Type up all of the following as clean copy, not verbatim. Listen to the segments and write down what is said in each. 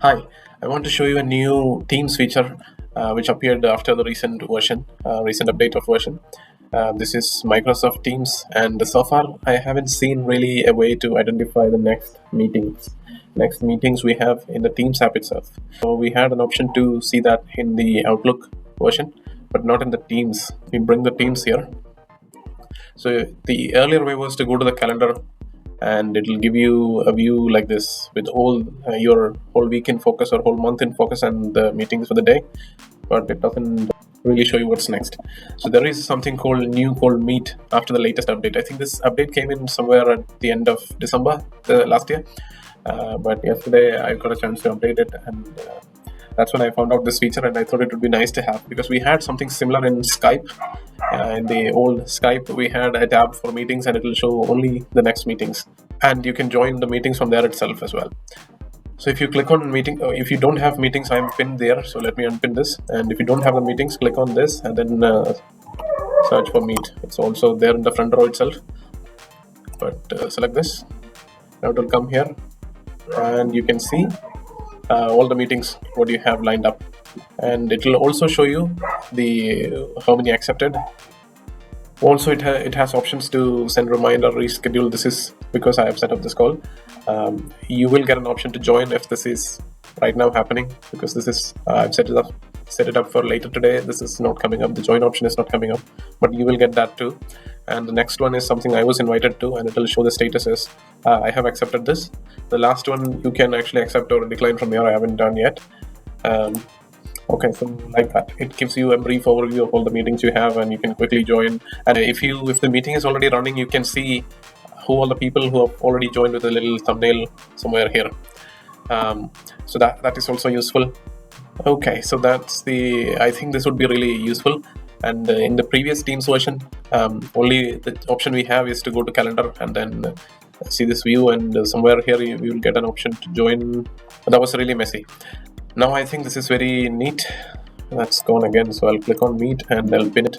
Hi, I want to show you a new Teams feature which appeared after the recent update of version. This is Microsoft Teams, and so far I haven't seen really a way to identify the next meetings we have in the Teams app itself. So we had an option to see that in the Outlook version, but not in the Teams. We bring the Teams here. So the earlier way was to go to the calendar, and it will give you a view like this with all your whole week in focus or whole month in focus and the meetings for the day, but it doesn't really show you what's next. So there is something called Meet after the latest update. I think this update came in somewhere at the end of December last year, but yesterday I got a chance to update it, and that's when I found out this feature, and I thought it would be nice to have, because we had something similar in Skype. In the old Skype, we had a tab for meetings, and it will show only the next meetings, and you can join the meetings from there itself as well. So if you click on meeting, if you don't have meetings, I'm pinned there, so let me unpin this, and if you don't have the meetings, click on this and then search for Meet. It's also there in the front row itself, but select this. Now it will come here, and you can see all the meetings what you have lined up, and it will also show you the how many accepted. Also, it has options to send reminder, reschedule. This is because I have set up this call. You will get an option to join if this is right now happening, because this is I've set it up for later today. This is not coming up. The join option is not coming up, but you will get that too. And the next one is something I was invited to, and it will show the status as I have accepted this. The last one you can actually accept or decline from here. I haven't done yet. Okay, so like that, it gives you a brief overview of all the meetings you have, and you can quickly join. And if the meeting is already running, you can see who all the people who have already joined with a little thumbnail somewhere here. So that is also useful. Okay, so I think this would be really useful. And in the previous Teams version, only the option we have is to go to calendar and then see this view, and somewhere here you will get an option to join. That was really messy. Now I think this is very neat. That's gone again, so I'll click on Meet and I'll pin it.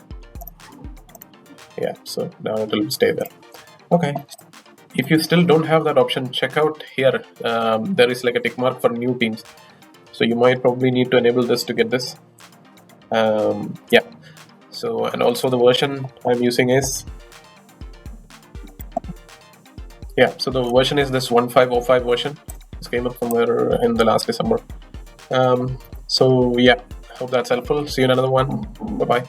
Yeah, so now it will stay there. Okay. If you still don't have that option, check out here. There is like a tick mark for new teams. So you might probably need to enable this to get this. Yeah. So, and also the version I'm using is, so the version is this 1505 version. This came up somewhere in the last December. So yeah, hope that's helpful. See you in another one. Bye-bye.